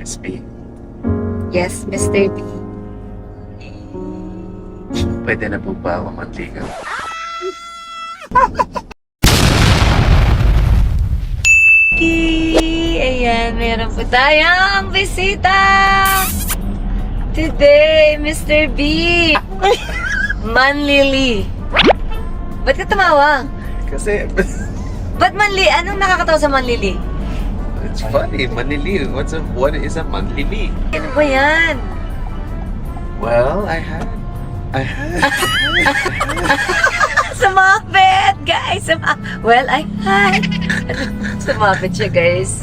Miss B, Yes, Mr. B. pwede na po ba ako manligaw? Ayan, meron po tayong bisita! Today, Mr. B! Manlili. Ba't ka tumawa? Kasi, Ba't manli? Anong nakakatawa sa manlili? it's funny, manliliw. What is a manliliw? Ano ba yan? Well, I had. Sumapit, guys! Well, I had. Sumapit siya, guys.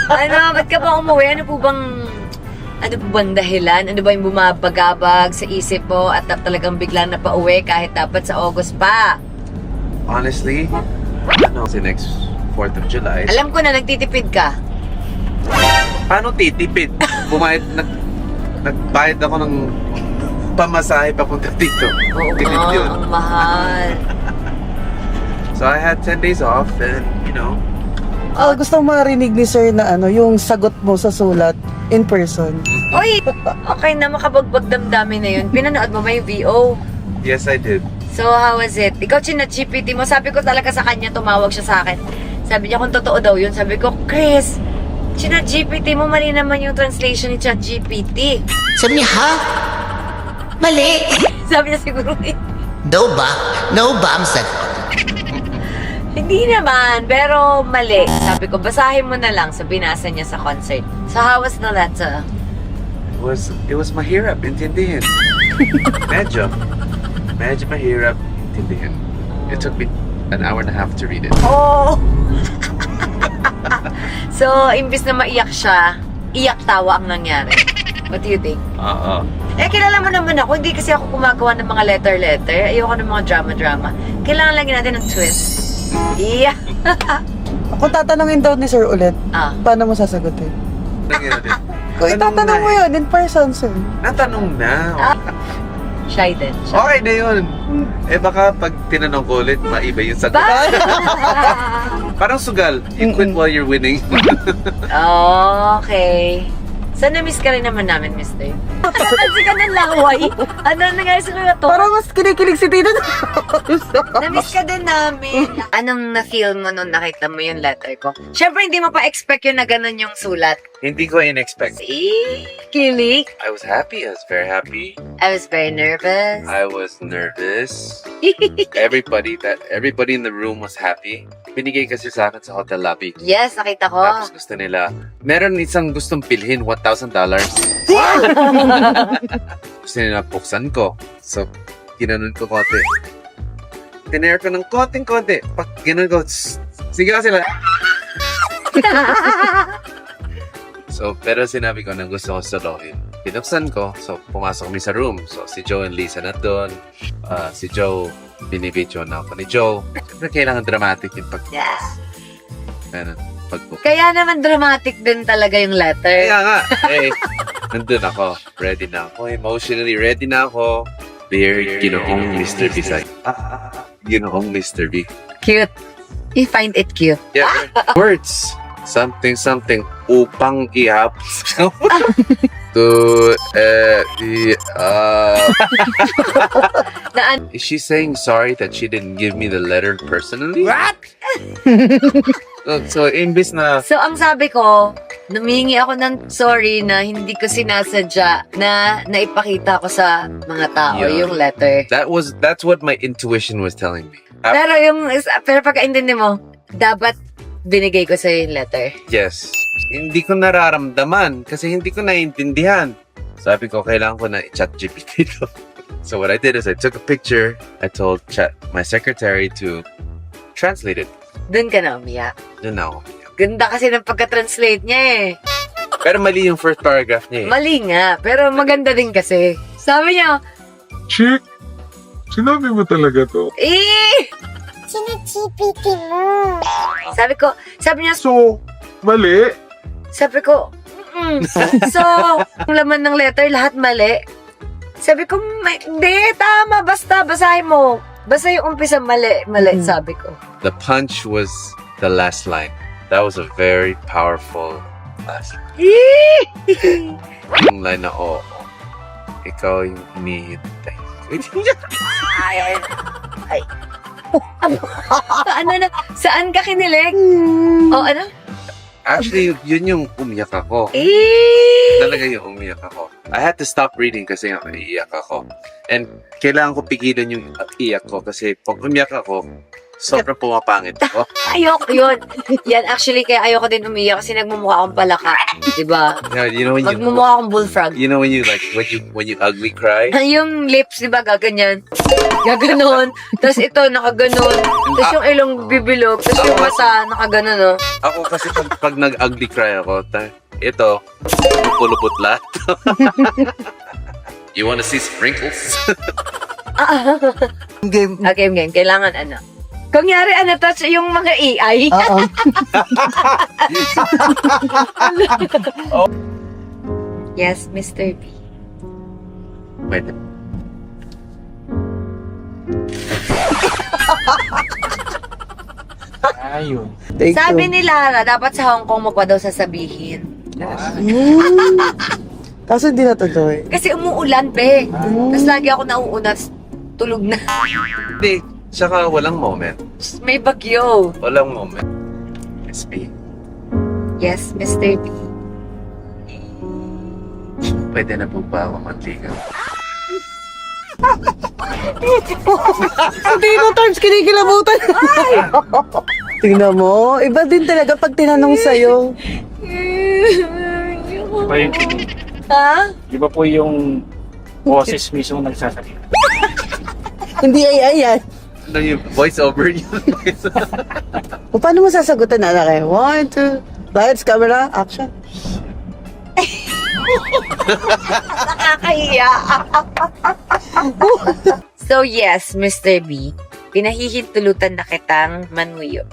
Ano, ba't ka ba umuwi? Ano po bang dahilan? Ano ba yung bumabagabag sa isip mo at talagang biglang na pauwi kahit dapat sa August pa? Honestly, si next 4th of July. Alam ko na, nagtitipid ka. Paano titipid? Nagbayad ako ng pamasahe papunta dito. Oo Tipid nga, yun. ang mahal. So I had 10 days off and, Gusto kong marinig ni sir na yung sagot mo sa sulat in person. Uy, okay na, makabagbag damdamin na yun. Pinanood mo ba yung VO? yes, I did. So, how was it? Ikaw, chinat-GPT mo. Sabi ko talaga sa kanya, tumawag siya sa akin. Sabi niya kung totoo daw yun. Sabi ko, Chris, chinat-GPT mo, mali naman yung translation ni chat-GPT. Sabi niya, ha? Mali. Sabi niya siguro, No ba? No ba ang sagot? hindi naman, pero mali. Sabi ko, basahin mo na lang. So, binasa niya sa concert. So, how was the letter? It was mahirap intindihin. Medyo mahirap intindihin. It took me an hour and a half to read it. Oh! So, imbis na maiyak siya, iyak tawa ang nangyari. What do you think? Oo. Kilala mo naman ako. Hindi kasi ako gumagawa ng mga letter-letter. Ayoko ng mga drama-drama. Kailangan lagi natin ng twist. Yeah. Kung tatanungin daw ni sir ulit, paano mo sasagutin? Kung itatanong mo yun in person, sir. Natanong na. Shy din. Shy. Okay na yun. Baka pag tinanong ko ulit, maiba yung sagot. Parang sugal. You quit while you're winning. Okay. So, na-miss ka rin naman namin, mister. Kasi ka ng laway. Ano nangyari sa mga to? Parang mas kinikilig si Tito. Na-miss ka din namin. Anong na-feel mo nung nakita mo yung letter ko? Siyempre, hindi mo pa expect yun na ganun yung sulat. Hindi ko in-expect. See? Kilig. I was happy. I was very happy. I was very nervous. I was nervous. Everybody in the room was happy. Binigay kasi sa akin sa hotel lobby. Yes, nakita ko. Tapos gusto nila, meron isang gustong pilhin $1,000. Gusto nila buksan ko. So, ginanon ko konti. Tinair ko ng konting-konti. Pag ginanon ko, sige ka sila. So, pero sinabi ko na gusto ko solohin. Pinuksan ko, so pumasok kami sa room. So, si Joe and Lisa na doon. Si Joe, binibidyo na ako ni Joe. Siyempre, kailangan dramatic yung Yeah. pagbook. Kaya naman dramatic din talaga yung letter. Kaya nga, nandun ako. Ready na ako. Emotionally ready na ako. Dear Ginoong Mr. B. Ginoong Mr. B. Cute. You find it cute. Yeah, words. Something upang ihapos to Is she saying sorry that she didn't give me the letter personally? What? So imbis na So, ang sabi ko, humingi ako ng sorry na hindi ko sinasadya na naipakita ko sa mga tao Yeah. yung letter. that's what my intuition was telling me. Pero pagkaintindi mo, dapat binigay ko sa'yo yung letter. Yes. Hindi ko nararamdaman kasi hindi ko naiintindihan. Sabi ko, kailangan ko na i-chat GPT to. So what I did is I took a picture. I told my secretary to translate it. Doon ka na umiyak. Doon na ako. Ganda kasi ng pagka-translate niya eh. Pero mali yung first paragraph niya eh. Mali nga, pero maganda din kasi. Sabi niya, Chick, sinabi mo talaga to? Chinat-GPT mo. sabi niya, So, mali? sabi ko, So, ang laman ng letter, lahat mali. Sabi ko, hindi, tama, basta, basahin mo. Basta yung umpisa mali, sabi ko. The punch was the last line. That was a very powerful lumabas. Yung line na, oo. Ikaw yung hinihintay. Saan ka kinilig? O ano? Actually, yun yung umiyak ako. Talaga yung umiyak ako. I had to stop reading kasi nga iiyak ako. And kailangan ko pigilan yung iyak ko kasi pag umiyak ako, sobrang pumapangit ako. Ayoko yun. Yan, actually, kaya ayoko din umiyak kasi nagmumukha akong palaka. Diba? You know when you Magmumukha akong bullfrog. you know when you like when you ugly cry? Yung lips, diba, gaganyan. Gaganon. Tapos ito, nakaganon. Tapos yung ilong bibilog. Tapos yung mata, nakaganon, no? Ako kasi pag nag-ugly cry ako, ito, lupulupot lahat. You wanna see some wrinkles? Game. Game. Kailangan ano. Kunyari, touch yung mga AI. Oo. Yes, Mr. B. Pwede. Ayun. Take Sabi two. ni Lara, dapat sa Hong Kong mo pa daw sasabihin. Kaso hindi natuloy. Kasi umuulan, pe. Tapos lagi ako nauuna, tas tulog na. Hindi, tsaka walang moment. May bagyo. Walang moment. It's me. Yes, Mr. B. Pwede na po ba ako manligaw? Hindi no times kinikilabutan. Tingnan mo, iba din talaga pag tinanong sa'yo. Pa yung, Ha? di ba po yung boses mismo nagsasalita? Hindi AI yan. Ano yung voice over yun? O paano mo sasagutan na laki? 1, 2, lights, camera, action. Nakakahiya. So yes, Mr. B, pinahihintulutan na kitang manuyo.